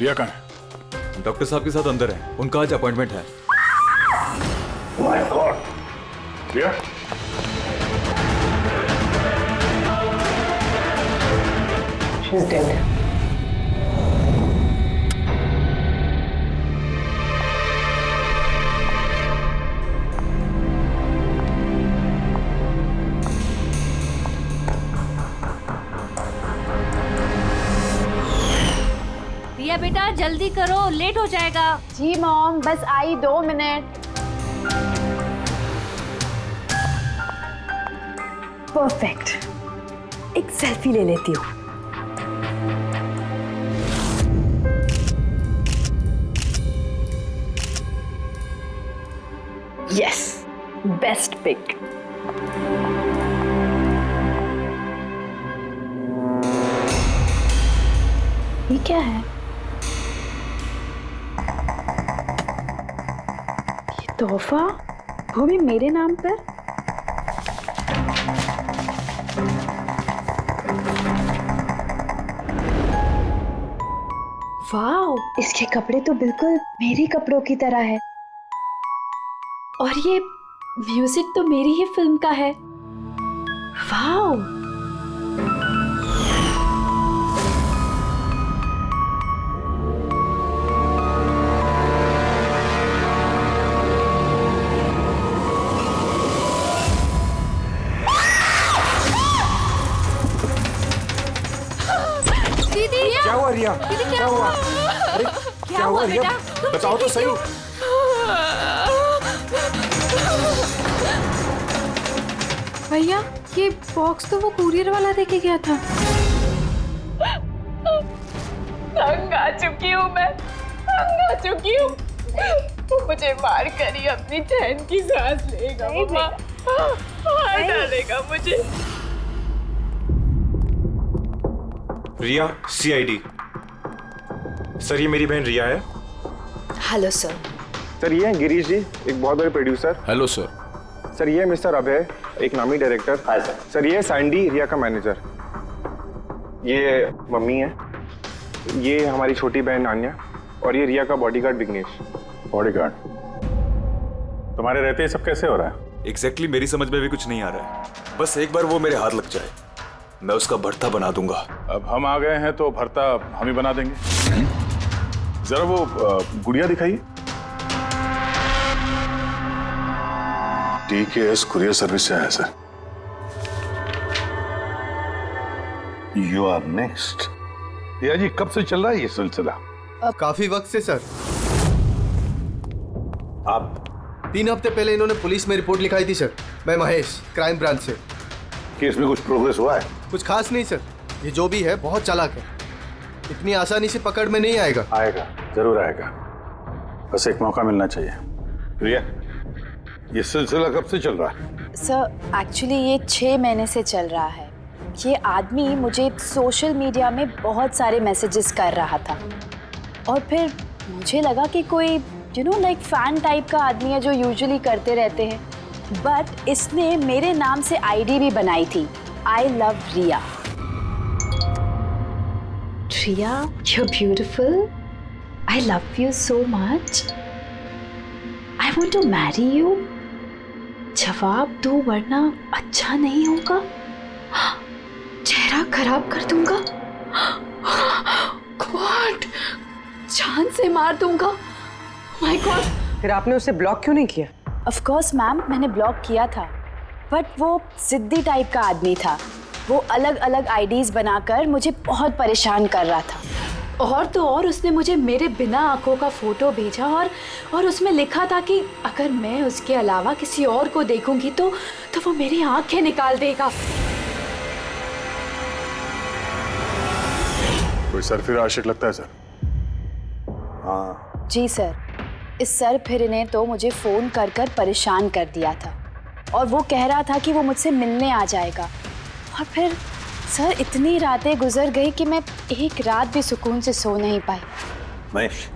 रिया कहाँ है? डॉक्टर साहब के साथ अंदर है, उनका आज अपॉइंटमेंट है। My God, Riya she is dead. Riya बेटा जल्दी करो, लेट हो जाएगा। जी मॉम, बस आई 2 मिनट। परफेक्ट, एक सेल्फी ले लेती हूँ। Yes, best pick. ये क्या है? ये तोहफा, वो भी मेरे नाम पर। वाओ, इसके कपड़े तो बिल्कुल मेरे कपड़ों की तरह है। और ये म्यूजिक तो मेरी ही फिल्म का है। वाओ, क्या हुआ रिया? क्या हुआ? अरे क्या हुआ रिया? बताओ तो सही। भैया ये बॉक्स तो वो कुरियर वाला देके गया था। तंग आ चुकी हूँ मैं, तंग आ चुकी हूँ। वो मुझे मार कर ही अपनी चैन की सांस लेगा, मम्मा मार डालेगा मुझे। रिया, CID। सर ये मेरी बहन रिया है। Hello sir. सर ये हैं गिरीश जी, एक बहुत बड़े प्रोड्यूसर। Hello sir. सर ये मिस्टर अभय, एक नामी डायरेक्टर। Hi sir. सर ये सैंडी, रिया का मैनेजर। ये मम्मी है, ये हमारी छोटी बहन नान्या, और ये रिया का बॉडीगार्ड विघ्नेश। बॉडीगार्ड? तुम्हारे रहते ये सब कैसे हो रहा है? एग्जैक्टली मेरी समझ में भी कुछ नहीं आ रहा है। बस एक बार वो मेरे हाथ लग जाए, मैं उसका भरता बना दूंगा। अब हम आ गए हैं तो भरता हम ही बना देंगे। जरा वो गुड़िया दिखाइए। DKS कुरियर सर्विस से आया sir. You are next. Riya ji कब से चल रहा है ये सिलसिला? काफी वक्त से सर। आप 3 हफ्ते पहले इन्होंने पुलिस में रिपोर्ट लिखाई थी सर। मैं महेश, क्राइम ब्रांच से। केस में कुछ प्रोग्रेस हुआ है? कुछ खास नहीं सर, ये जो भी है बहुत चालाक है, इतनी आसानी से पकड़ में नहीं आएगा। आएगा, जरूर आएगा, बस एक मौका मिलना चाहिए। रिया, ये सिलसिला कब से चल रहा है? सर एक्चुअली ये 6 महीने से चल रहा है। ये आदमी मुझे सोशल मीडिया में बहुत सारे मैसेजेस कर रहा था, और फिर मुझे लगा कि कोई लाइक फैन टाइप का आदमी है जो यूजुअली करते रहते हैं, बट इसने मेरे नाम से ID भी बनाई थी, I love Riya. Riya, you're beautiful. I love you so much. I want to marry you. जवाब दो वरना अच्छा नहीं होगा, चेहरा खराब कर दूंगा, गॉड जान से मार दूंगा। My God. फिर आपने उसे ब्लॉक क्यों नहीं किया? ऑफ कोर्स मैम, मैंने ब्लॉक किया था, बट वो जिद्दी टाइप का आदमी था। वो अलग अलग IDs बनाकर मुझे बहुत परेशान कर रहा था, और तो और उसने मुझे मेरे बिना आंखों का फोटो भेजा, और उसमें लिखा था कि अगर मैं उसके अलावा किसी और को देखूंगी तो वो मेरी आंखें निकाल देगा। कोई सरफिर आशिक लगता है सर। हाँ जी सर, इस सरफिरे ने तो मुझे फोन कर कर परेशान कर दिया था, और वो कह रहा था कि वो मुझसे मिलने आ जाएगा। और फिर सर इतनी रातें गुजर गई कि मैं एक रात भी सुकून से सो नहीं पाई। महेश,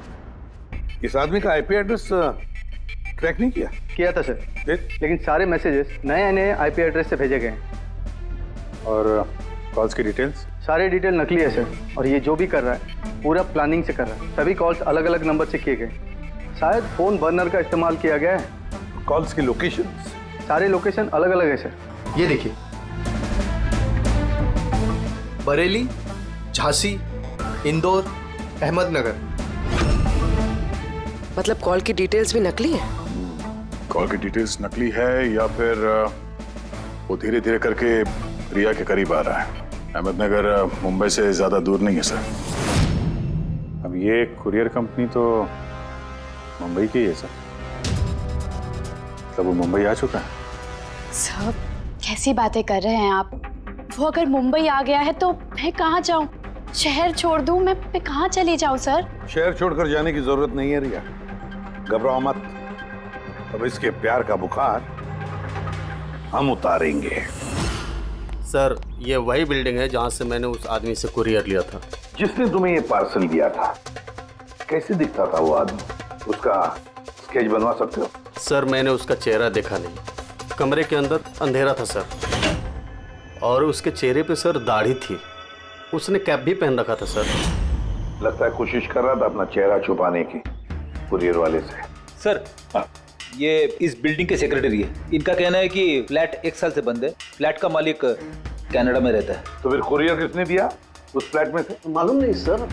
इस आदमी का IP एड्रेस ट्रैक नहीं किया? किया था सर, लेकिन सारे मैसेजेस नए नए IP एड्रेस से भेजे गए हैं। और कॉल्स की डिटेल्स? सारे डिटेल नकली है सर, और ये जो भी कर रहा है पूरा प्लानिंग से कर रहा है। सभी कॉल्स अलग अलग नंबर से किए गए, शायद फोन बर्नर का इस्तेमाल किया गया है। कॉल्स की लोकेशन? सारे लोकेशन अलग अलग है सर। ये देखिए, बरेली, झांसी, इंदौर, अहमदनगर। मतलब कॉल की डिटेल्स भी नकली है? कॉल की डिटेल्स नकली है या फिर वो धीरे धीरे करके रिया के करीब आ रहा है। अहमदनगर मुंबई से ज्यादा दूर नहीं है सर। अब ये कुरियर कंपनी तो मुंबई की है सर। मतलब वो मुंबई आ चुका है। सर कैसी बातें कर रहे हैं आप? वो अगर मुंबई आ गया है तो मैं कहाँ जाऊँ? शहर छोड़ दूँ? मैं कहाँ चली जाऊँ सर? शहर छोड़कर जाने की जरूरत नहीं है रिया, घबराओ मत। अब इसके प्यार का बुखार हम उतारेंगे। सर ये वही बिल्डिंग है जहाँ से मैंने उस आदमी से कुरियर लिया था। जिसने तुम्हें ये पार्सल दिया था, कैसे दिखता था वो आदमी? उसका स्केच बनवा सकते हो? सर मैंने उसका चेहरा देखा नहीं, कमरे के अंदर अंधेरा था सर, और उसके चेहरे पे सर दाढ़ी थी, उसने कैप भी पहन रखा था सर। लगता है कोशिश कर रहा था अपना चेहरा छुपाने की कुरियर वाले से। सर ये इस बिल्डिंग के सेक्रेटरी है। इनका कहना है कि फ्लैट 1 साल से बंद है। फ्लैट का मालिक कनाडा में रहता है। तो फिर कुरियर किसने दिया उस फ्लैट में से? मालूम नहीं सर,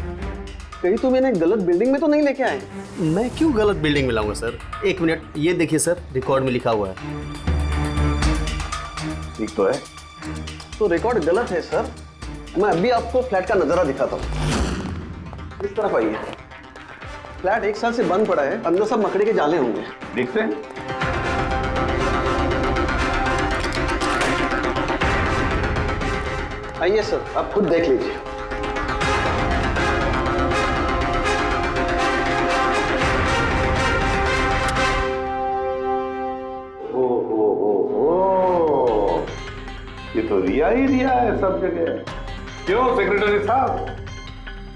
कहीं तो मैंने गलत बिल्डिंग में तो नहीं लेके आए। मैं क्यों गलत बिल्डिंग में लाऊंगा सर? एक मिनट, ये देखिए सर, रिकॉर्ड में लिखा हुआ है। ठीक तो है? तो रिकॉर्ड गलत है सर। मैं अभी आपको फ्लैट का नजारा दिखाता हूँ। इस तरफ आइए। फ्लैट 1 साल से बंद पड़ा है, अंदर सब मकड़ी के जाले होंगे। देखते हैं। आइए सर, आप खुद देख लीजिए। ये तो रिया ही रिया है सब जगह। क्यों सेक्रेटरी साहब,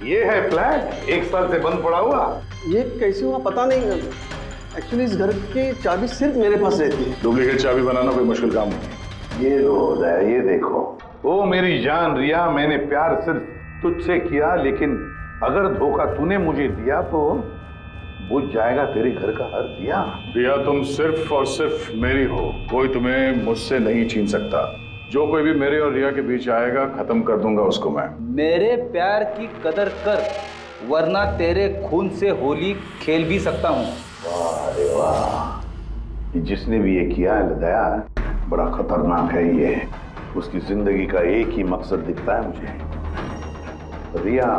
ये है फ्लैट 1 साल से बंद पड़ा हुआ। ये कैसे हुआ पता नहीं। एक्चुअली इस घर की चाबी सिर्फ मेरे पास रहती है। डुप्लीकेट चाबी बनाना कोई मुश्किल काम नहीं। ये लो उदय, ये देखो। ओ मेरी जान रिया, मैंने प्यार सिर्फ तुझसे किया, लेकिन अगर धोखा तूने मुझे दिया तो बुझ जाएगा तेरे घर का हर दिया। रिया तुम सिर्फ और सिर्फ मेरी हो, कोई तुम्हें मुझसे नहीं छीन सकता। जो कोई भी मेरे और रिया के बीच आएगा खत्म कर दूंगा उसको मैं। मेरे प्यार की कदर कर, वरना तेरे खून से होली खेल भी सकता हूँ। वाह रे वाह, जिसने भी ये किया है दया, बड़ा खतरनाक है ये। उसकी जिंदगी का एक ही मकसद दिखता है मुझे, रिया,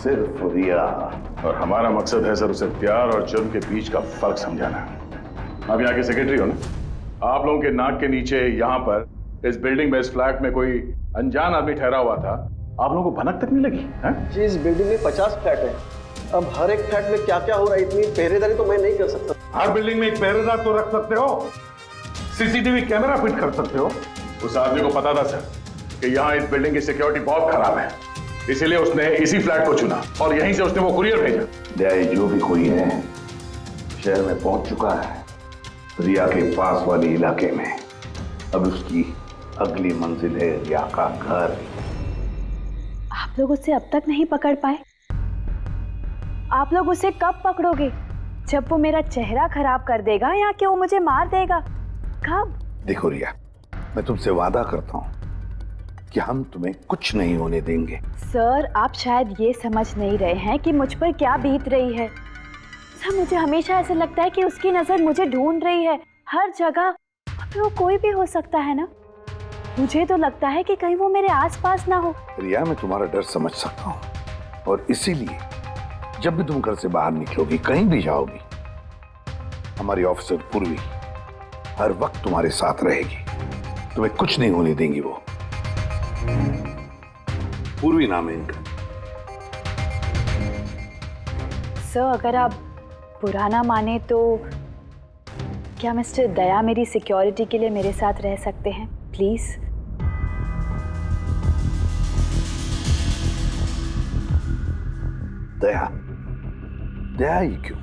सिर्फ रिया। और हमारा मकसद है सर उसे प्यार और जुर्म के बीच का फर्क समझाना। आप यहाँ के सेक्रेटरी हो ना? आप लोगों के नाक के नीचे यहाँ पर इस बिल्डिंग में, इस फ्लैट में कोई अनजान आदमी ठहरा हुआ था, आप लोगों को भनक तक नहीं लगी है? जी, इस बिल्डिंग में 50 फ्लैट है। अब हर एक फ्लैट में क्या क्या हो रहा है, इतनी पहरेदारी तो मैं नहीं कर सकता। हर बिल्डिंग में एक पहरेदार तो रख सकते हो, सीसीटीवी कैमरा फिट कर सकते हो। उस आदमी को पता था सर कि यहाँ इस बिल्डिंग की सिक्योरिटी बहुत खराब है, इसीलिए उसने इसी फ्लैट को चुना और यहीं से उसने वो कुरियर भेजा। दया, जो भी कोई है शहर में पहुंच चुका है, रिया के पास वाले इलाके में। अब उसकी अगली मंजिल है रिया का घर। आप लोग उसे अब तक नहीं पकड़ पाए? आप लोग उसे कब पकड़ोगे? जब वो मेरा चेहरा खराब कर देगा या कि वो मुझे मार देगा? कब? देखो रिया, मैं तुमसे वादा करता हूं कि हम तुम्हें कुछ नहीं होने देंगे। सर आप शायद ये समझ नहीं रहे हैं कि मुझ पर क्या बीत रही है। सर मुझे हमेशा ऐसा लगता है कि उसकी नजर मुझे ढूंढ रही है हर जगह। अब वो कोई भी हो सकता है ना? मुझे तो लगता है कि कहीं वो मेरे आसपास ना हो। रिया, मैं तुम्हारा डर समझ सकता हूँ और इसीलिए जब भी तुम घर से बाहर निकलोगी, कहीं भी जाओगी, हमारी ऑफिसर पूर्वी हर वक्त तुम्हारे साथ रहेगी। तुम्हें कुछ नहीं होने देंगी वो। पूर्वी नाम है इनका। सर अगर आप पुराना माने तो क्या मिस्टर दया मेरी सिक्योरिटी के लिए मेरे साथ रह सकते हैं प्लीज? दया? दया ही क्यों?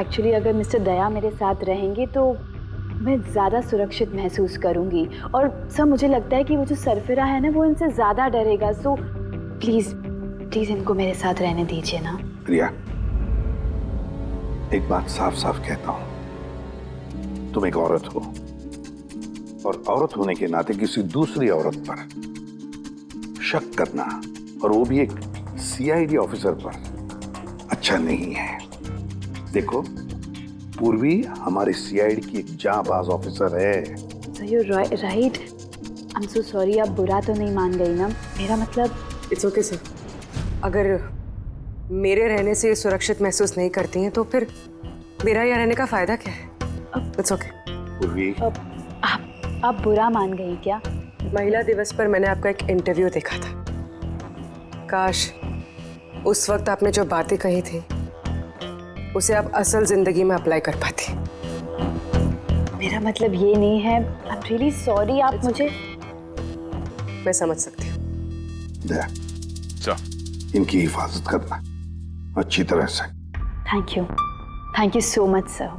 एक्चुअली अगर मिस्टर दया मेरे साथ रहेंगे तो मैं ज़्यादा सुरक्षित महसूस करूंगी। और सर मुझे लगता है कि वो जो सरफिरा है ना वो इनसे ज़्यादा डरेगा। सो प्लीज़ प्लीज़ इनको मेरे साथ रहने दीजिए ना। प्रिया, एक बात साफ साफ कहता हूं, तुम एक औरत हो और औरत होने के नाते किसी दूसरी औरत पर शक करना, और वो भी एक सीआईडी ऑफिसर पर, अच्छा नहीं है। देखो, पूर्वी हमारी सीआईडी की एक जांबाज ऑफिसर है। So you right. I am so sorry, आप बुरा तो नहीं मान गई ना? मेरा मतलब इट्स ओके सर। अगर मेरे रहने से सुरक्षित महसूस नहीं करती हैं तो फिर मेरा यहाँ रहने का फायदा क्या है? It's okay. पूर्वी, आप बुरा मान गई क्या? महिला दिवस पर मैंने आपका एक इंटरव्यू देखा था। काश उस वक्त आपने जो बातें कही थी उसे आप असल जिंदगी में अप्लाई कर पाती। मेरा मतलब ये नहीं है। आई एम रियली सॉरी। आप मुझे मैं समझ सकती हूँ। इनकी हिफाजत करना अच्छी तरह से। Thank you so much sir.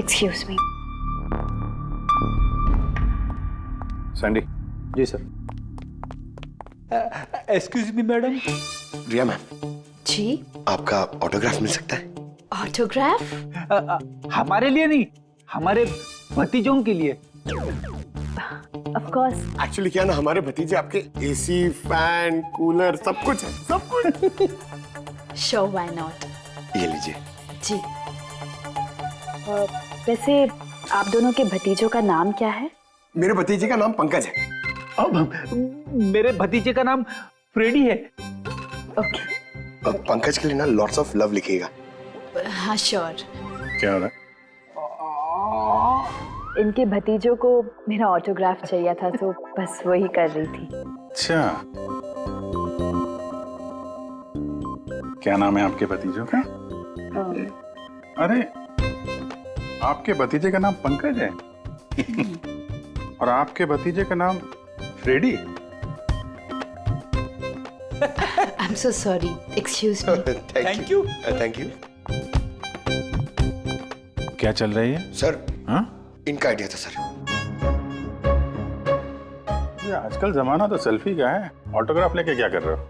Excuse me. Sandy. जी sir. Excuse me madam. Riya ma'am ji, आपका ऑटोग्राफ मिल सकता है? ऑटोग्राफ? हमारे लिए नहीं, हमारे भतीजों के लिए। Of course. एक्चुअली क्या ना, हमारे भतीजे आपके एसी, फैन, कूलर सब कुछ है, सब कुछ। Show why not. ये लीजिए। जी। वैसे आप दोनों के भतीजों का नाम क्या है? मेरे भतीजे का नाम पंकज है। अब मेरे भतीजे का नाम फ्रेडी है। ओके। पंकज के लिए ना लॉट्स ऑफ लव लिखिएगा। हाँ श्योर। क्या हो रहा है? इनके भतीजों को मेरा ऑटोग्राफ चाहिए था तो बस वही कर रही थी। अच्छा, क्या नाम है आपके भतीजों का? अरे, आपके भतीजे का नाम पंकज है और आपके भतीजे का नाम Freddy. I am so sorry, excuse me. Thank you. Thank you. क्या चल रही है सर? हाँ, इनका आइडिया था सर। ये आजकल जमाना तो सेल्फी का है, ऑटोग्राफ लेके क्या कर रहे हो?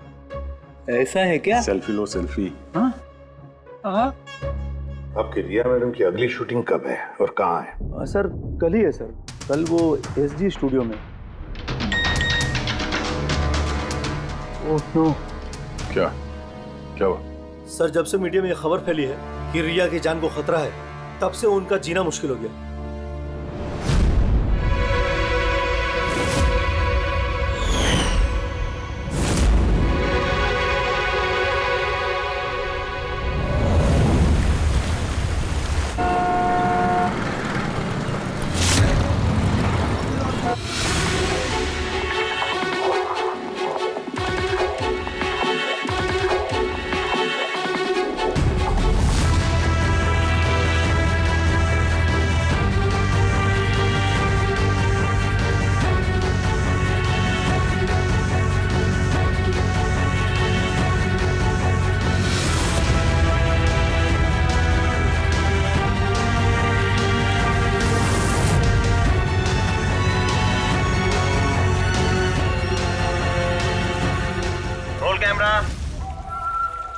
ऐसा है क्या? सेल्फी लो सेल्फी। हाँ? आपकी रिया मैडम की अगली शूटिंग कब है और कहाँ है? सर कल ही है सर, कल वो एसजी स्टूडियो में। Oh no. क्या हुआ? सर जब से मीडिया में ये खबर फैली है कि रिया की जान को खतरा है, तब से उनका जीना मुश्किल हो गया।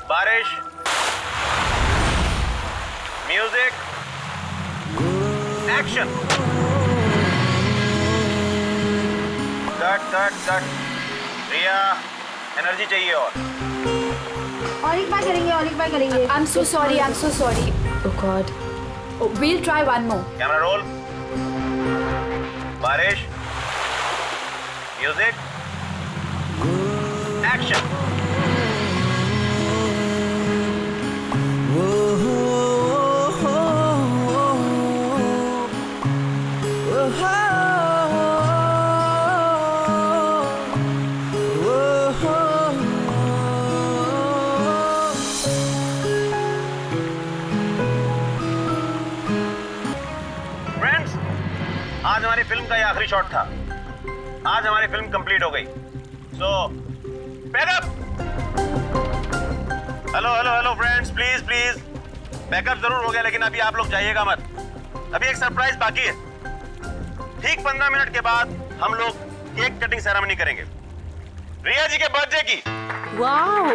बारिश, music, action. Cut. Riya, energy चाहिए और एक बार करेंगे। I am so sorry. Oh God. We'll try one more. Camera roll. बारिश, म्यूजिक, एक्शन। आज हमारी फिल्म का ये आखिरी शॉट था। आज हमारी फिल्म कंप्लीट हो गई। सो pack up. Hello friends, please backup जरूर हो गया, लेकिन अभी आप लोग जाइएगा मत। अभी एक सरप्राइज बाकी है। ठीक 15 मिनट के बाद हम लोग केक कटिंग सेरेमनी करेंगे, रिया जी के बर्थडे की। वाह,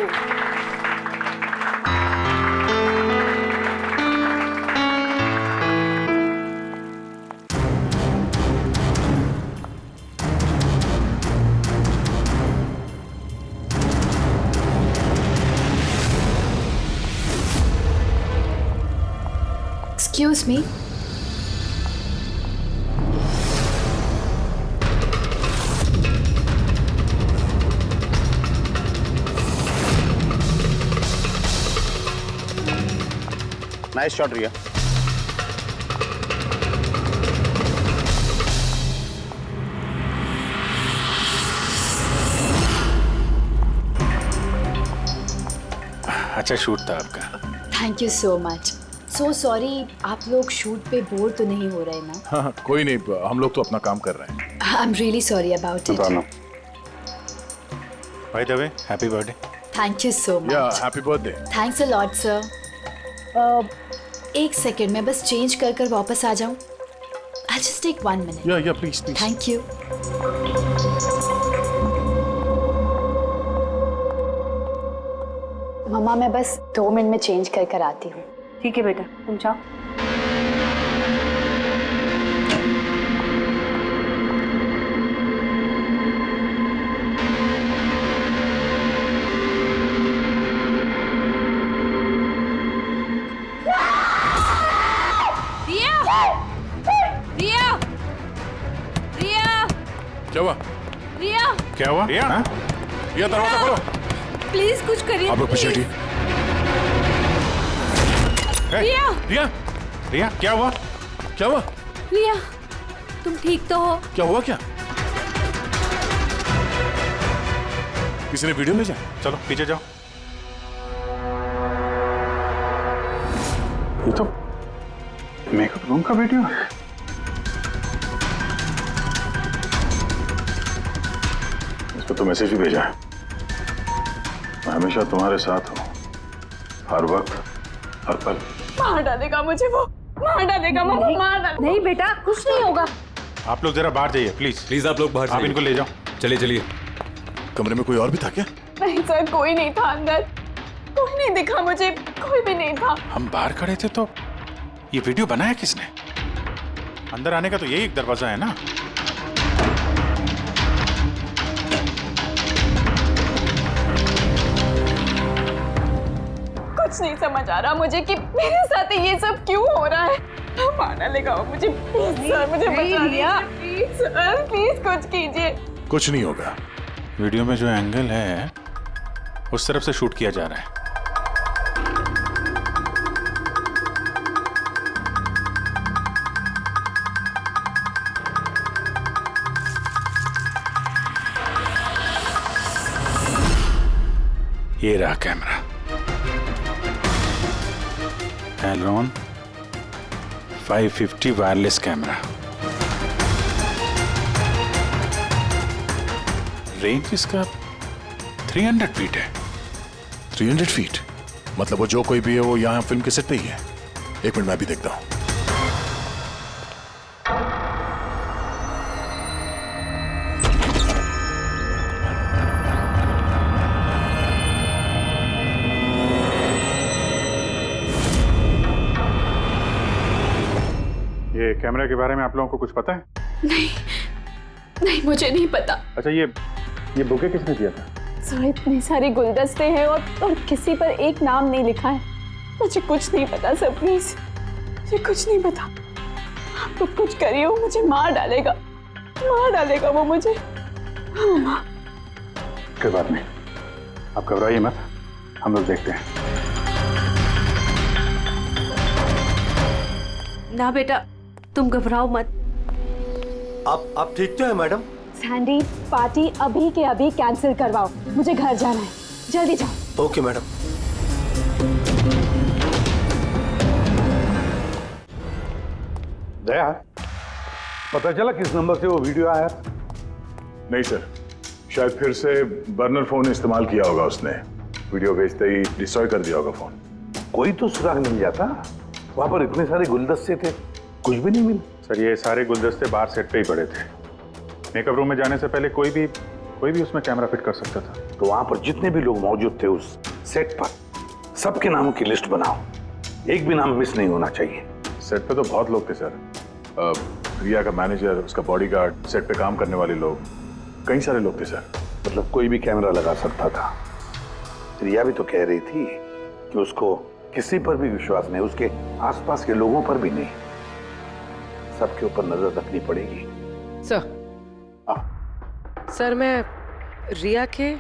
Excuse me. नाइस शॉट रिया। अच्छा शूट था आपका। Thank you so much. So sorry, आप लोग शूट पे बोर तो नहीं हो रहे ना? हाँ कोई नहीं, हम लोग तो अपना काम कर रहे हैं। I am really sorry about it. By the way, happy birthday. Thank you so much. Yeah happy birthday. Thanks a lot sir. एक सेकेंड, मैं बस चेंज कर वापस आ जाऊं। I just take 1 minute. Yeah please please. Thank you. मम्मा मैं बस 2 मिनट में चेंज कर आती हूँ। ठीक है बेटा, तुम जाओ। क्या हुआ? रिया, क्या हुआ? रिया, रिया दरवाजा खोलो। प्लीज कुछ करिए। आप लोग पीछे हटिए। रिया, रिया, रिया क्या हुआ? क्या हुआ? रिया, तुम ठीक तो हो? क्या हुआ? क्या किसी ने वीडियो भेजा? चलो पीछे जाओ। ये तो मेकअप रूम का वीडियो है। इसको तो मैसेज भी भेजा है, मैं हमेशा तुम्हारे साथ हूँ, हर वक्त हर पल। मार डालेगा मुझे वो, मार डालेगा, मार डालेगा। नहीं बेटा, कुछ नहीं होगा। आप लोग जरा बाहर जाइए प्लीज। प्लीज आप लोग बाहर आप इनको ले जाओ। चलिए चलिए। कमरे में कोई और भी था क्या? नहीं सर, कोई नहीं था अंदर, कोई नहीं दिखा मुझे, कोई भी नहीं था। हम बाहर खड़े थे तो ये वीडियो बनाया किसने? अंदर आने का तो यही एक दरवाजा है ना। कुछ नहीं समझ आ रहा मुझे कि मेरे साथ ये सब क्यों हो रहा है। मार डालेगा वो मुझे। प्लीज सर, मुझे बचा दिया। प्लीज सर, प्लीज कुछ कीजिए। कुछ नहीं होगा। वीडियो में जो एंगल है उस तरफ से शूट किया जा रहा है। ये रहा कैमरा, एलरॉन 550 वायरलेस कैमरा। रेंज इसका 300 फीट है। 300 फीट? मतलब वो जो कोई भी है वो यहाँ फिल्म के सेट पे ही है। एक मिनट मैं भी देखता हूँ। ये कैमरा के बारे में आप लोगों को कुछ पता है? नहीं मुझे नहीं पता। अच्छा ये बुके किसने दिया था? सर इतने सारे गुलदस्ते हैं और किसी पर एक नाम नहीं लिखा है। मुझे कुछ नहीं पता सर, प्लीज मुझे कुछ नहीं पता। आप तो कुछ करिए, वो मुझे मार डालेगा वो मुझे। कोई बात नहीं, आप घबराइए मत, हम लोग देखते हैं। ना बेटा, तुम घबराओ मत। आप ठीक तो है मैडम? सैंडी, पार्टी अभी के अभी कैंसिल करवाओ, मुझे घर जाना है, जल्दी जाओ। Okay madam. दया, पता चला किस नंबर से वो वीडियो आया? नहीं सर, शायद फिर से बर्नर फोन इस्तेमाल किया होगा उसने। वीडियो भेजते ही डिस्ट्रॉय कर दिया होगा फोन। कोई तो सुराग मिल जाता। वहां पर इतने सारे गुलदस्ते थे, कुछ भी नहीं मिला। सर ये सारे गुलदस्ते बाहर सेट पे ही पड़े थे। मेकअप रूम में जाने से पहले कोई भी उसमें कैमरा फिट कर सकता था। तो वहां पर जितने भी लोग मौजूद थे उस सेट पर, सबके नामों की लिस्ट बनाओ, एक भी नाम मिस नहीं होना चाहिए। सेट पे तो बहुत लोग थे सर। रिया का मैनेजर, उसका बॉडीगार्ड, सेट पे काम करने वाले लोग, कई सारे लोग थे सर। मतलब कोई भी कैमरा लगा सकता था। रिया भी तो कह रही थी कि उसको किसी पर भी विश्वास नहीं, उसके आसपास के लोगों पर भी नहीं, सबके ऊपर नजर रखनी पड़ेगी। सर मैं रिया के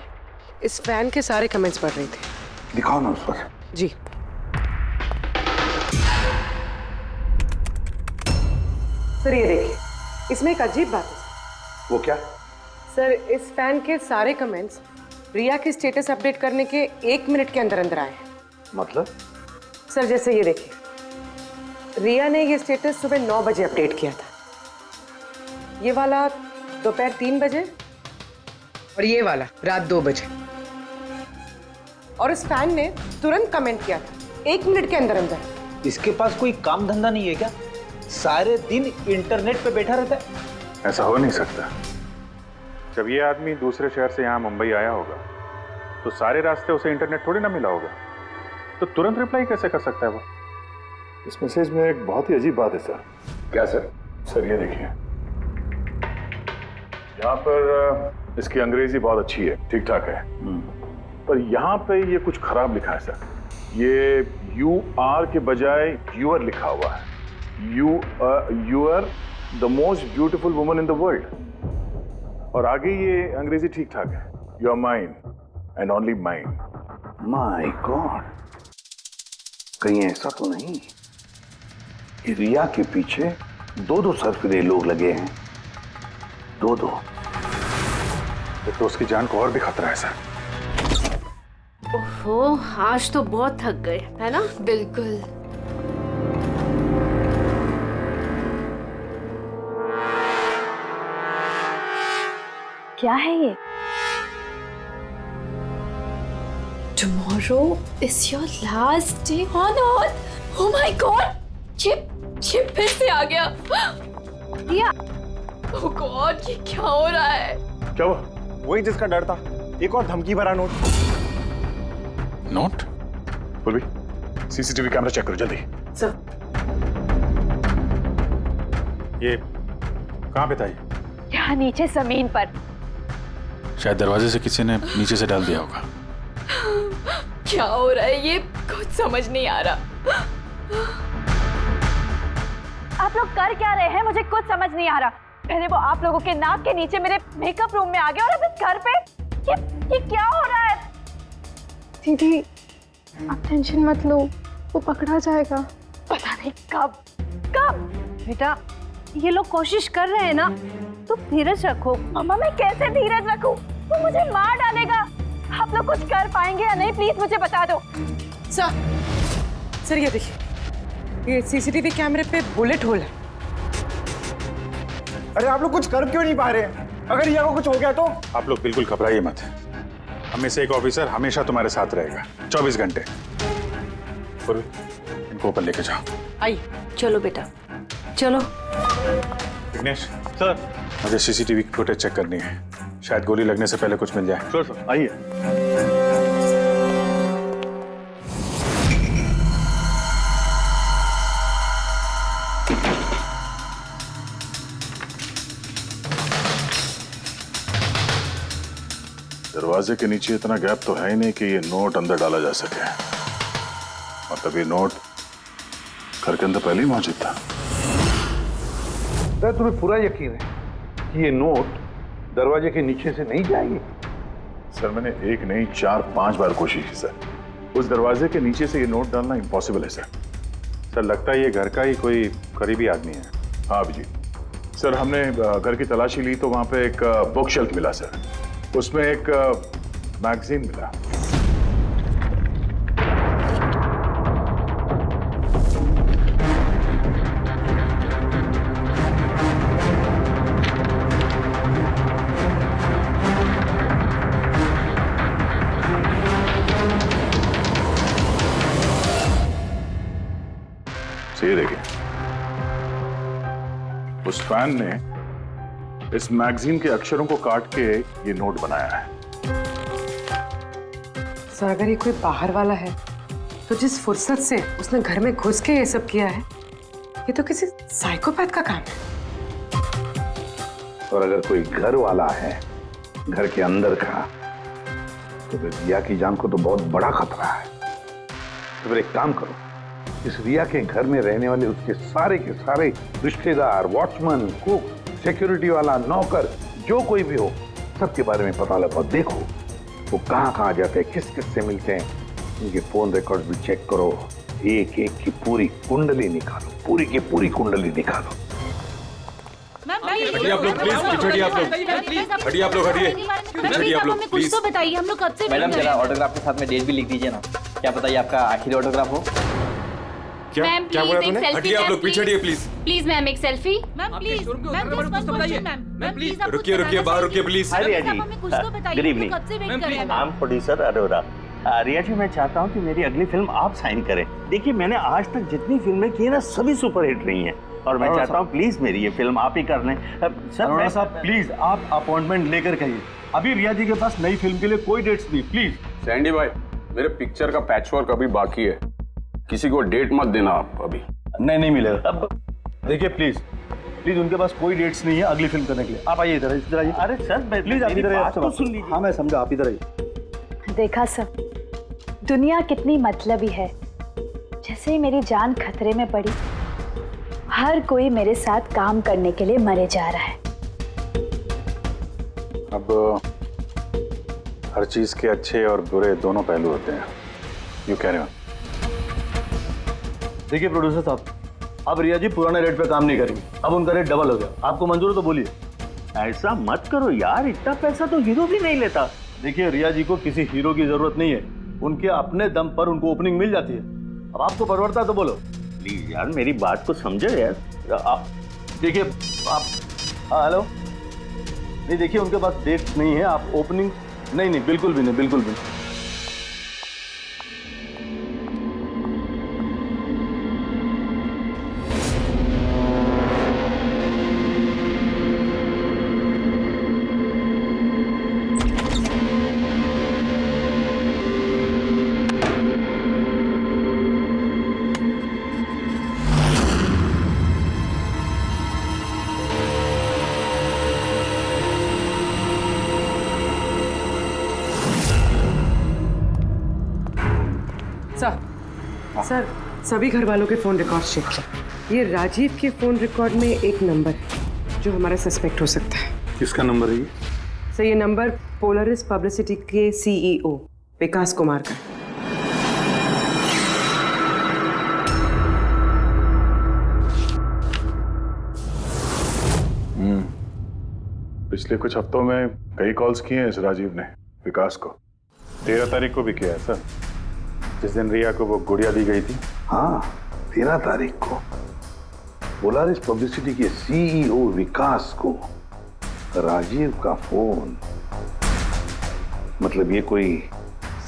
इस फैन के सारे कमेंट्स पढ़ रही थी। दिखाओ ना उस पर। जी। सर ये देखिए, इसमें एक अजीब बात है। वो क्या? सर इस फैन के सारे कमेंट्स रिया के स्टेटस अपडेट करने के 1 मिनट के अंदर अंदर आए हैं। मतलब? सर जैसे ये देखिए, रिया ने ये स्टेटस सुबह 9 बजे अपडेट किया था, ये वाला दोपहर 3 बजे और ये वाला रात 2 बजे। और इस फैन ने तुरंत कमेंट किया था 1 मिनट के अंदर अंदर। इसके पास कोई काम धंधा नहीं है क्या? सारे दिन इंटरनेट पे बैठा रहता है। ऐसा हो नहीं सकता। जब ये आदमी दूसरे शहर से यहाँ मुंबई आया होगा तो सारे रास्ते उसे इंटरनेट थोड़ी ना मिला होगा, तो तुरंत रिप्लाई कैसे कर सकता है वो? इस मैसेज में एक बहुत ही अजीब बात है सर। क्या सर? सर ये देखिए, यहाँ पर इसकी अंग्रेजी बहुत अच्छी है, ठीक ठाक है, पर यहाँ पे ये कुछ खराब लिखा है सर। ये UR के बजाय यूर लिखा हुआ है। You are the most beautiful woman in the world. और आगे ये अंग्रेजी ठीक ठाक है, you are mine and only mine. My God, कहीं ऐसा तो नहीं कि रिया के पीछे 2 सरफिरे लोग लगे हैं? 2। तो उसकी जान को और भी खतरा है सर। ओहो, आज तो बहुत थक गए, है ना? बिल्कुल। क्या है ये? Tomorrow is your last day on earth. Oh my God! ये फिर से आ गया। रिया, oh God, ये क्या हो रहा है? क्या हुआ? वही जिसका डर था, एक और धमकी भरा नोट। नोट? पूर्वी, CCTV कैमरा चेक करो जल्दी। सर ये कहाँ पे था ये? यहाँ नीचे जमीन पर। शायद दरवाजे से किसी ने नीचे से डाल दिया होगा। क्या हो रहा है? ये कुछ समझ नहीं आ रहा। आप लोग कर क्या रहे हैं? मुझे कुछ समझ नहीं आ रहा। पहले वो आप लोगों के नाक के नीचे मेरे मेकअप रूम में आ गया और अब इस घर पे ये क्या हो रहा है? दीदी आप टेंशन मत लो, वो पकड़ा जाएगा। पता नहीं कब। बेटा ये लोग कोशिश कर रहे हैं ना, तो धीरज रखो। मम्मा मैं कैसे धीरज रखूं? वो मुझे मार डालेगा। आप लोग कुछ कर पाएंगे या नहीं, प्लीज मुझे बता दो। सर ये देखिए, ये CCTV कैमरे पे बुलेट होल है। अरे आप लोग कुछ कर क्यों नहीं पा रहे? अगर रिया को कुछ हो गया तो? आप लोग बिल्कुल घबराइए मत। हम में से एक ऑफिसर हमेशा तुम्हारे साथ रहेगा 24 घंटे। पूर्वी, इनको ऊपर लेके जाओ। आई। चलो बेटा, चलो। विघ्नेश सर, मुझे CCTV की फुटेज चेक करनी है, शायद गोली लगने से पहले कुछ मिल जाए। सर आइए। दरवाजे के नीचे इतना गैप तो है ही नहीं कि ये नोट अंदर डाला जा सके। मतलब ये नोट घर के अंदर पहले ही मौजूद था। सर तुम्हें पूरा यकीन है कि ये नोट दरवाजे के नीचे से नहीं जाएगी? सर मैंने 1 नहीं 4-5 बार कोशिश की सर। उस दरवाजे के नीचे से ये नोट डालना इम्पॉसिबल है सर। सर लगता है ये घर का ही कोई करीबी आदमी है। हाँ अभिजीत सर, हमने घर की तलाशी ली तो वहाँ पे एक बुक शेल्फ मिला सर, उसमें एक मैगजीन मिला। सही देखिए, उस फैन ने इस मैगजीन के अक्षरों को काट के ये नोट बनाया है। सर अगर ये कोई बाहर वाला है तो जिस फुर्सत से उसने घर में घुस के ये सब किया है, ये तो किसी साइकोपैथ का काम है। और अगर कोई घर वाला है, घर के अंदर का, तो फिर रिया की जान को तो बहुत बड़ा खतरा है। तो फिर एक काम करो, इस रिया के घर में रहने वाले उसके सारे के सारे रिश्तेदार, वॉचमैन, कुक, सिक्योरिटी वाला, नौकर, जो कोई भी हो, सबके बारे में पता लगाओ। देखो वो कहाँ जाते हैं, किस किस से मिलते हैं, उनके फोन रिकॉर्ड भी चेक करो, एक एक की पूरी कुंडली निकालो, पूरी की पूरी कुंडली निकालो। हटिए आप लोग प्लीज, हटिए आप लोग, हटिए आप लोग, हटिए आप लोग प्लीज। तो बताइए, हम लोग कब से मैडम जरा ऑटोग्राफ के साथ में डेट भी लिख दीजिए ना। क्या पता ये आपका आखिरी ऑटोग्राफ हो। क्या बोला तूने? हटिए आप लोग, पीछे हटिए प्लीज। प्लीज मैम एक selfie. Ma'am please, ma'am please रुकिए बाहर रुकिए please. Riya ji, good evening. I am producer Arora. Riya ji, मैं चाहता हूँ कि मेरी अगली फिल्म आप साइन करें। देखिए, मैंने आज तक जितनी फिल्में की है ना, सभी सुपरहिट रही हैं, और मैं चाहता हूँ प्लीज मेरी ये फिल्म आप ही कर लें। सर साहब प्लीज आप अपॉइंटमेंट लेकर कहिए। अभी रिया जी के पास नई फिल्म के लिए कोई डेट्स नहीं। प्लीज सैंडी भाई, मेरे पिक्चर का पैचवर्क अभी बाकी है, किसी को डेट मत देना आप अभी। नहीं मिलेगा। देखिए प्लीज उनके पास कोई डेट्स नहीं है अगली फिल्म करने के लिए। आप आइए इधर आइए। अरे सर प्लीज आप इधर आइए, सुन लीजिए। हाँ मैं समझा, आप इधर आइए। देखा सब, दुनिया कितनी मतलबी है। जैसे ही मेरी जान खतरे में पड़ी, हर कोई मेरे साथ काम करने के लिए मरे जा रहा है। अब हर चीज के अच्छे और बुरे दोनों पहलू होते हैं। You carry on. देखिए प्रोड्यूसर साहब, अब रिया जी पुराने रेट पे काम नहीं करेंगे, अब उनका रेट डबल हो गया। आपको मंजूर है तो बोलिए। ऐसा मत करो यार, इतना पैसा तो हीरो भी नहीं लेता। देखिए रिया जी को किसी हीरो की जरूरत नहीं है, उनके अपने दम पर उनको ओपनिंग मिल जाती है। अब आपको परवड़ता है तो बोलो। प्लीज यार मेरी बात को समझो यार। आप देखिए, आप हेलो, नहीं देखिए उनके पास डेट नहीं है। आप ओपनिंग नहीं बिल्कुल भी नहीं, बिल्कुल भी नहीं। सर सभी घर वालों के फोन रिकॉर्ड चेक किया। ये राजीव के फोन रिकॉर्ड में एक नंबर है जो हमारा सस्पेक्ट हो सकता है। किसका नंबर है ये? सर ये नंबर पोलरिस पब्लिसिटी के सीईओ विकास कुमार का। पिछले कुछ हफ्तों में कई कॉल्स किए हैं इस राजीव ने विकास को। 13 तारीख को भी किया है सर, जिस दिन रिया को वो गुड़िया दी गई थी। हाँ 13 तारीख को पोलारिस पब्लिसिटी के सीईओ विकास को राजीव का फोन। मतलब ये कोई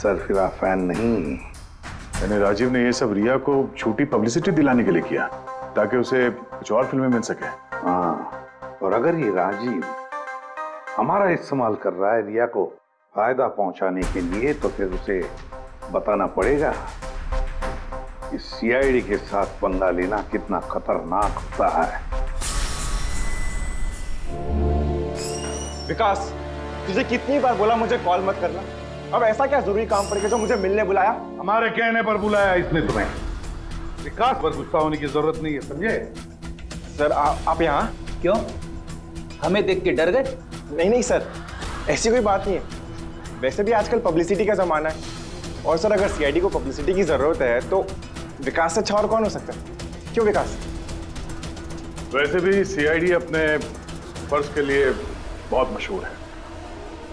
सरफिरा फैन नहीं। यानी राजीव ने ये सब रिया को झूठी पब्लिसिटी दिलाने के लिए किया ताकि उसे कुछ और फिल्में मिल सके। हाँ, और अगर ये राजीव हमारा इस्तेमाल कर रहा है रिया को फायदा पहुंचाने के लिए, तो फिर उसे बताना पड़ेगा कि सीआईडी के साथ पंगा लेना कितना खतरनाक होता है। विकास, तुझे कितनी बार बोला मुझे कॉल मत करना। अब ऐसा क्या जरूरी काम पड़ गया जो मुझे मिलने बुलाया? हमारे कहने पर बुलाया इसने तुम्हें। विकास पर गुस्सा होने की जरूरत नहीं है, समझे? सर आप यहाँ क्यों? हमें देख के डर गए? नहीं सर, ऐसी कोई बात नहीं है। वैसे भी आजकल पब्लिसिटी का जमाना है, और सर अगर सीआईडी को पब्लिसिटी की जरूरत है तो विकास से अच्छा और कौन हो सकता है? क्यों विकास? वैसे भी सीआईडी अपने फर्ज के लिए बहुत मशहूर है।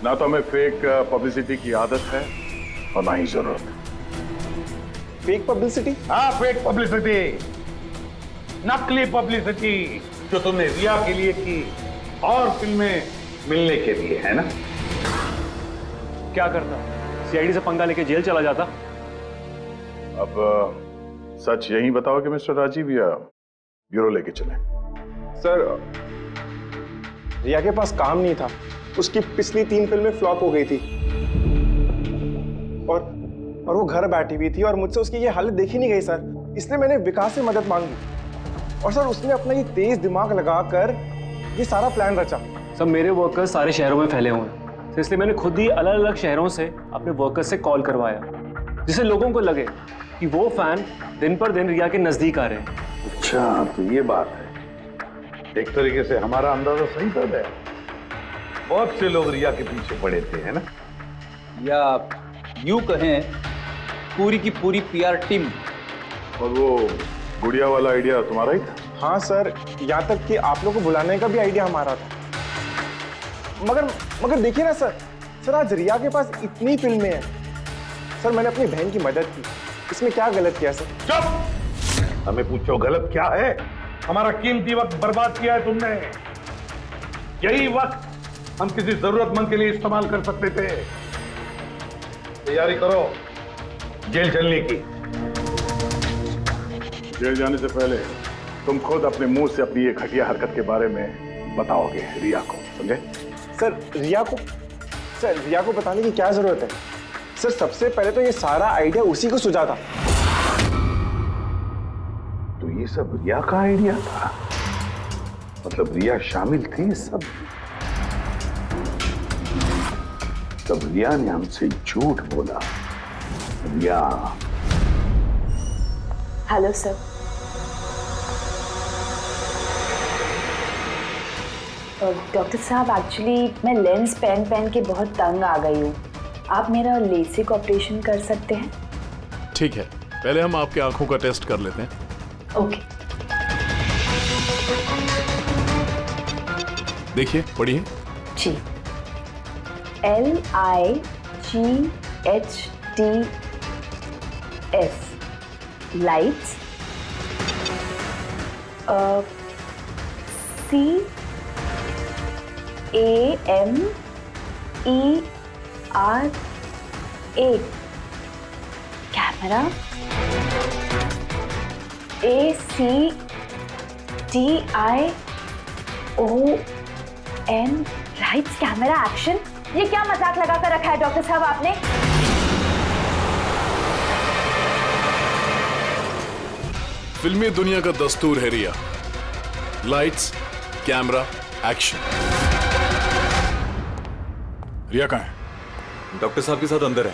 ना तो हमें फेक पब्लिसिटी की आदत है और ना ही जरूरत। Fake publicity? हाँ फेक पब्लिसिटी, नकली पब्लिसिटी जो तुमने रिया के लिए की और फिल्में मिलने के लिए, है ना? क्या करता? सीआईडी से पंगा लेके जेल चला जाता। अब सच यही बताओगे मिस्टर राजीव या ब्यूरो लेके चले? सर रिया के पास काम नहीं था, उसकी पिछली 3 फिल्में फ्लॉप हो गई थी और वो घर बैठी हुई थी और मुझसे उसकी ये हालत देखी नहीं गई सर, इसलिए मैंने विकास से मदद मांगी और सर उसने अपना ये तेज दिमाग लगाकर ये सारा प्लान रचा। सब मेरे वर्कर्स सारे शहरों में फैले हुए हैं, तो इसलिए मैंने खुद ही अलग अलग शहरों से अपने वर्कर्स से कॉल करवाया, जिससे लोगों को लगे कि वो फैन दिन पर दिन रिया के नजदीक आ रहे हैं। अच्छा, तो ये बात है। एक तरीके से हमारा अंदाजा सही था। बहुत से लोग रिया के पीछे पड़े थे, है ना? या यूं कहें पूरी की पूरी पीआर टीम। और वो गुड़िया वाला आइडिया तुम्हारा ही था? हाँ सर, यहाँ तक कि आप लोगों को बुलाने का भी आइडिया हमारा था। मगर देखिए ना सर आज रिया के पास इतनी फिल्में हैं। सर मैंने अपनी बहन की मदद की, इसमें क्या गलत किया सर? चुप! हमें पूछो गलत क्या है? हमारा कीमती वक्त बर्बाद किया है तुमने। यही वक्त हम किसी जरूरतमंद के लिए इस्तेमाल कर सकते थे। तैयारी करो जेल चलने की। जेल जाने से पहले तुम खुद अपने मुंह से अपनी ये घटिया हरकत के बारे में बताओगे रिया को, समझे? सर रिया को बताने की क्या जरूरत है? सर सबसे पहले तो ये सारा आइडिया उसी को सुझा था। तो ये सब रिया का आइडिया था? मतलब रिया शामिल थी सब? तब रिया ने हमसे झूठ बोला। रिया। Hello sir. डॉक्टर साहब, एक्चुअली मैं लेंस पहन के बहुत तंग आ गई हूँ। आप मेरा लेसिक ऑपरेशन कर सकते हैं? ठीक है, पहले हम आपके आंखों का टेस्ट कर लेते हैं। ओके। देखिए, पढ़िए। जी। LIGHTS lights. CAMERA camera. ACTION lights camera action. ये क्या मजाक लगा कर रखा है डॉक्टर साहब आपने? फिल्मी दुनिया का दस्तूर है रिया, लाइट्स कैमरा एक्शन। रिया कहाँ है? डॉक्टर साहब के साथ अंदर है।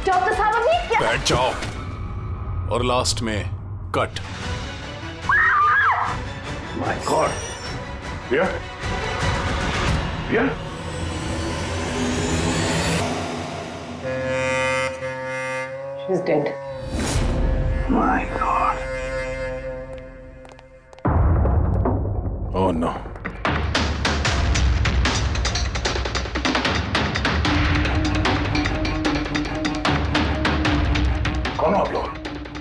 डॉक्टर साहब अभी क्या? बैठ जाओ और लास्ट में cut. My God. Riya? Riya? She's dead. My God. Oh no. कौन हो आप लोग?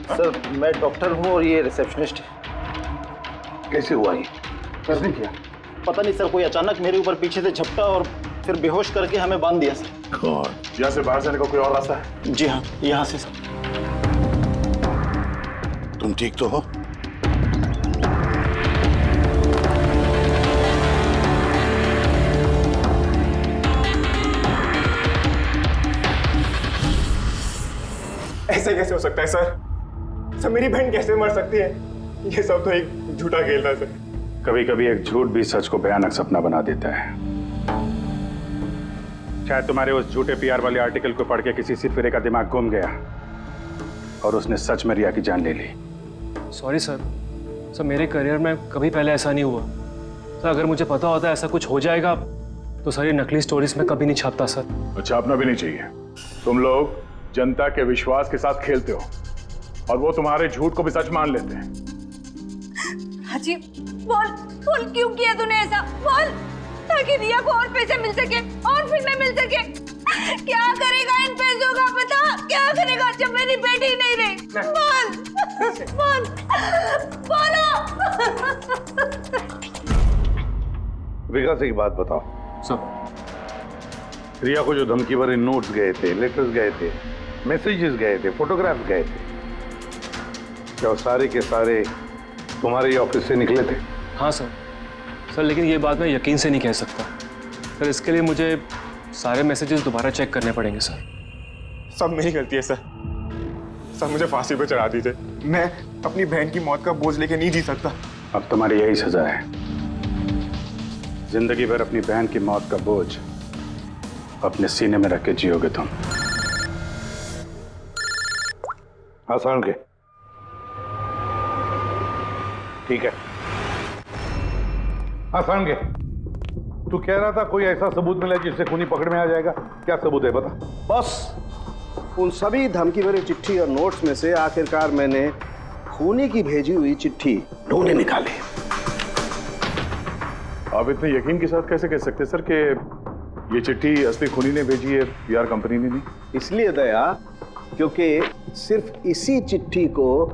सर मैं डॉक्टर हूँ और ये रिसेप्शनिस्ट है। कैसे हुआ ये? किसने किया? पता नहीं सर, कोई अचानक मेरे ऊपर पीछे से झपटा और फिर बेहोश करके हमें बांध दिया सर। यहाँ से बाहर जाने का कोई और रास्ता है? जी हाँ, यहाँ से सर। तुम ठीक तो हो? ऐसे कैसे हो सकता है सर? मेरी बहन कैसे मर सकती है? ये सब तो एक झूठा खेल है सर। कभी कभी एक झूठ भी सच को भयानक सपना बना देता है। शायद तुम्हारे उस झूठे पीआर वाले आर्टिकल को पढ़ के किसी सिरफिरे का दिमाग घूम गया और उसने सच में रिया की जान ले ली। सॉरी सर, मेरे करियर में कभी पहले ऐसा नहीं हुआ सर। अगर मुझे पता होता ऐसा कुछ हो जाएगा तो सर ये नकली स्टोरीज में कभी नहीं छापता सर। छापना भी नहीं चाहिए। तुम लोग जनता के विश्वास के साथ खेलते हो और वो तुम्हारे झूठ को भी सच मान लेते हैं। राजीव, बोल क्यों किया तूने ऐसा? बोल, ताकि रिया को और पैसे मिल सके और फिल्में मिल सके। क्या करेगा इन पैसों का पता? क्या करेगा जब मेरी बेटी नहीं रही? बोलो। विकास एक बात बताओ सर, रिया को जो धमकी भरे नोट्स गए थे, लेटर्स गए थे, मैसेजेस गए थे, फोटोग्राफ्स गए थे, क्या वो सारे के सारे तुम्हारे ही ऑफिस से निकले थे? हाँ सर। सर लेकिन ये बात मैं यकीन से नहीं कह सकता सर। इसके लिए मुझे सारे मैसेजेस दोबारा चेक करने पड़ेंगे सर। सब मेरी गलती है सर। सर मुझे फांसी पे चढ़ा दीजिए। मैं अपनी बहन की मौत का बोझ लेके नहीं जी सकता। अब तुम्हारी यही सजा है, जिंदगी भर अपनी बहन की मौत का बोझ अपने सीने में रख के जियोगे तुम। आसान के ठीक है। आसान के तू कह रहा था कोई ऐसा सबूत मिला जिससे खूनी पकड़ में आ जाएगा, क्या सबूत है बता? बस उन सभी धमकी भरे चिट्ठी और नोट्स में से आखिरकार मैंने खूनी की भेजी हुई चिट्ठी ढूंढे निकाली। आप इतने यकीन के साथ कैसे कह सकते सर कि ये चिट्ठी असली खूनी ने भेजी है, पीआर कंपनी ने नहीं? इसलिए दया, क्योंकि सिर्फ इसी चिट्ठी को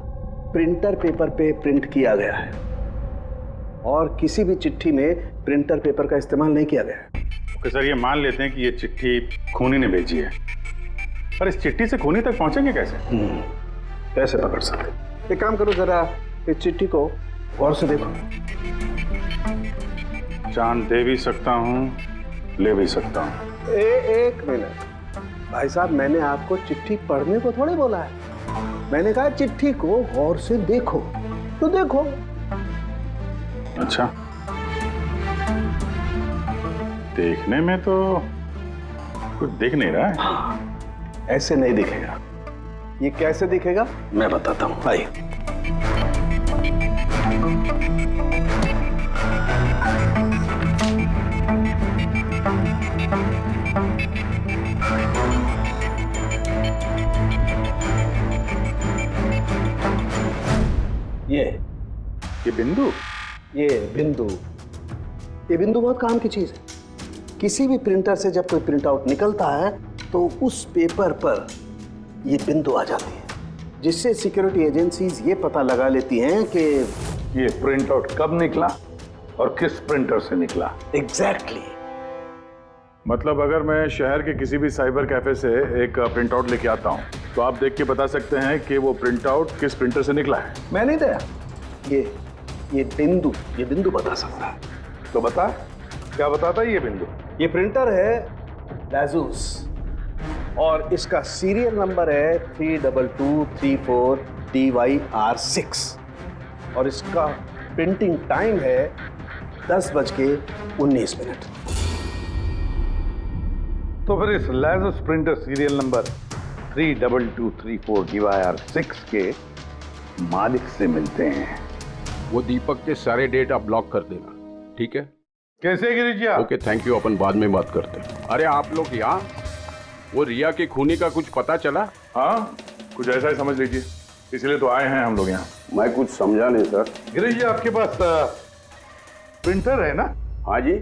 प्रिंटर पेपर पे प्रिंट किया गया है और किसी भी चिट्ठी में प्रिंटर पेपर का इस्तेमाल नहीं किया गया है। ओके सर, ये मान लेते हैं कि ये चिट्ठी खूनी ने भेजी है, पर इस चिट्ठी से खूनी तक पहुंचेंगे कैसे? कैसे पकड़ सकते? एक काम करो, जरा इस चिट्ठी को गौर से देखो। जान दे भी सकता हूँ, ले भी सकता हूँ। एक मिनट भाई साहब, मैंने आपको चिट्ठी पढ़ने को थोड़ी बोला है। मैंने कहा चिट्ठी को गौर से देखो, तो देखो। अच्छा, देखने में तो कुछ दिख नहीं रहा है। ऐसे नहीं दिखेगा। ये कैसे दिखेगा मैं बताता हूं, आइए। ये बिंदु, ये बिंदु बहुत काम की चीज है। किसी भी प्रिंटर से जब कोई प्रिंट आउट निकलता है तो उस पेपर पर ये बिंदु आ जाती है, जिससे सिक्योरिटी एजेंसीज ये पता लगा लेती हैं कि ये प्रिंट आउट कब निकला और किस प्रिंटर से निकला। एग्जैक्टली। मतलब अगर मैं शहर के किसी भी साइबर कैफे से एक प्रिंट आउट लेके आता हूँ तो आप देख के बता सकते हैं कि वो प्रिंट आउट किस प्रिंटर से निकला है? मैं नहीं दिया, ये बिंदु बता सकता है। तो बता, क्या बताता है ये बिंदु? ये प्रिंटर है लाजूस और इसका सीरियल नंबर है 32234 DYR6 और इसका प्रिंटिंग टाइम है 10:19। तो फिर इस लाजूस प्रिंटर सीरियल नंबर 32234 DYR6 के मालिक से मिलते हैं। वो दीपक के सारे डेटा ब्लॉक कर देना, ठीक है? कैसे गिरीश जी? ओके, थैंक यू, अपन बाद में बात करते हैं। अरे आप लोग यहाँ, वो रिया के खूनी का कुछ पता चला? हाँ, कुछ ऐसा ही समझ लीजिए, इसलिए तो आए हैं हम लोग यहाँ। मैं कुछ समझा नहीं सर। गिरीश जी, आपके पास प्रिंटर है ना? हाँ जी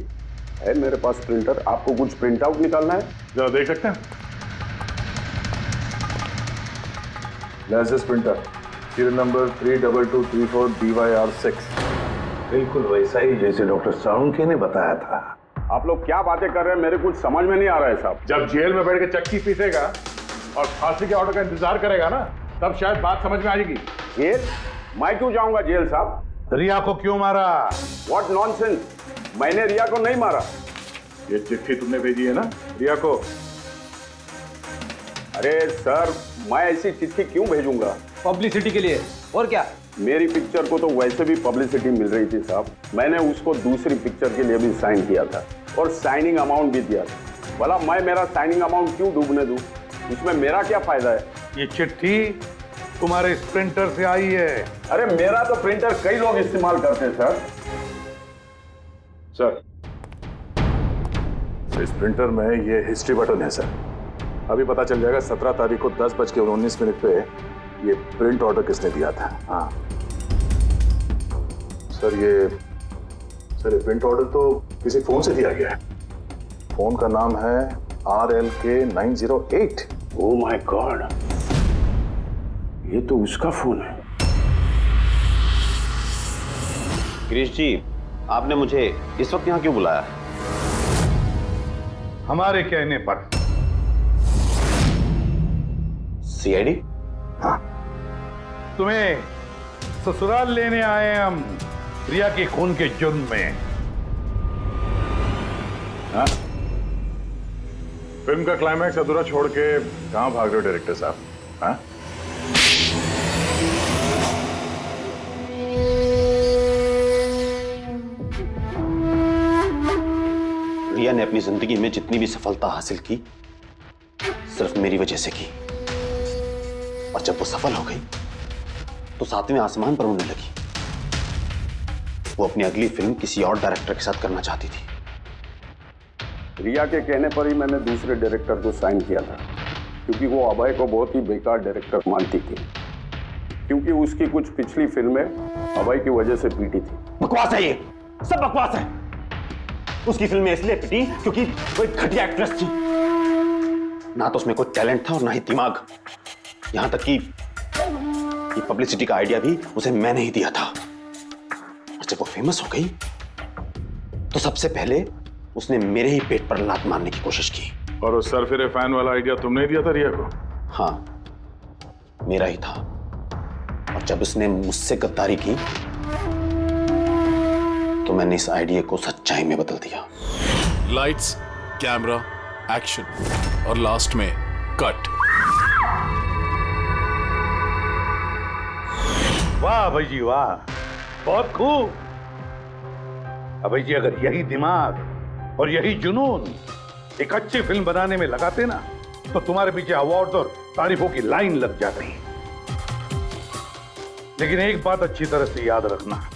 है मेरे पास प्रिंटर। आपको कुछ प्रिंट आउट निकालना है? जरा देख सकते हैं? Licence printer serial number 32234 DYR6, बिल्कुल वैसा ही जैसे डॉक्टर साळुंखे ने बताया था। आप लोग क्या बातें कर रहे हैं, मेरे कुछ समझ में नहीं आ रहा है साहब। जब जेल में बैठ के चक्की पीसेगा और फांसी के ऑर्डर का इंतजार करेगा ना, तब शायद बात समझ में आ जाएगी। जेल? मैं क्यों जाऊंगा जेल साहब? रिया को क्यों मारा? व्हाट नॉनसेंस, मैंने रिया को नहीं मारा। ये चिट्ठी तुमने भेजी है ना रिया को? अरे सर, मैं ऐसी चिट्ठी क्यों भेजूंगा? पब्लिसिटी के लिए, और क्या? मेरी पिक्चर को तो वैसे भी पब्लिसिटी मिल रही थी साहब। मैंने उसको दूसरी पिक्चर के लिए भी साइन किया था और साइनिंग अमाउंट भी दिया था। भला मैं मेरा साइनिंग अमाउंट क्यों डूबने दूं? इसमें मेरा क्या फायदा है? ये चिट्ठी तुम्हारे इस प्रिंटर से आई है। अरे मेरा तो प्रिंटर कई लोग इस्तेमाल करते हैं सर। इस प्रिंटर में ये हिस्ट्री बटन है सर। अभी पता चल जाएगा 17 तारीख को 10:19 पे ये प्रिंट ऑर्डर किसने दिया था। हाँ सर, ये प्रिंट ऑर्डर तो किसी फोन से दिया गया है। फोन का नाम है RLK908। ओह माय गॉड, ये तो उसका फोन है। गिरीश जी, आपने मुझे इस वक्त यहाँ क्यों बुलाया? हमारे कहने पर। सीआईडी? हाँ, तुम्हें ससुराल लेने आए हम रिया के खून के जुर्म में। हाँ? फिल्म का क्लाइमैक्स अधूरा छोड़ के कहां भाग रहे हो डायरेक्टर साहब? हाँ? रिया ने अपनी जिंदगी में जितनी भी सफलता हासिल की सिर्फ मेरी वजह से की, और जब वो सफल हो गई तो सातवें आसमान पर उड़ने लगी। वो अपनी अगली फिल्म किसी और डायरेक्टर के साथ करना चाहती थी। रिया के कहने पर ही मैंने दूसरे डायरेक्टर को साइन किया था, क्योंकि वो अभय को बहुत ही बेकार डायरेक्टर मानती थी, क्योंकि उसकी कुछ पिछली फिल्में अभय की वजह से पीटी थी। बकवास है, ये सब बकवास है। उसकी फिल्में इसलिए पिटी क्योंकि वो एक घटिया एक्ट्रेस थी। ना तो उसमें कोई टैलेंट था और ना ही दिमाग। यहां तक कि पब्लिसिटी का आइडिया भी उसे मैंने ही दिया था। और जब वो फेमस हो गई तो सबसे पहले उसने मेरे ही पेट पर लात मारने की कोशिश की। और उस सरफिरे फैन वाला आइडिया तुमने ही दिया था रिया को? हाँ, मेरा ही था। और जब उसने मुझसे गद्दारी की तो मैंने इस आइडिया को सच्चाई में बदल दिया। लाइट्स, कैमरा, एक्शन, और लास्ट में कट। वाह अभय जी वाह, बहुत खूब। अभय जी, अगर यही दिमाग और यही जुनून एक अच्छी फिल्म बनाने में लगाते ना, तो तुम्हारे पीछे अवार्ड और तारीफों की लाइन लग जाती। लेकिन एक बात अच्छी तरह से याद रखना,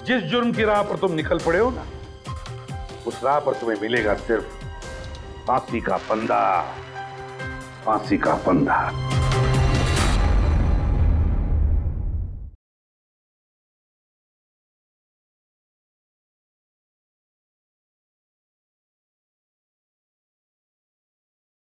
जिस जुर्म की राह पर तुम निकल पड़े हो ना, उस राह पर तुम्हें मिलेगा सिर्फ फांसी का फंदा, फांसी का फंदा।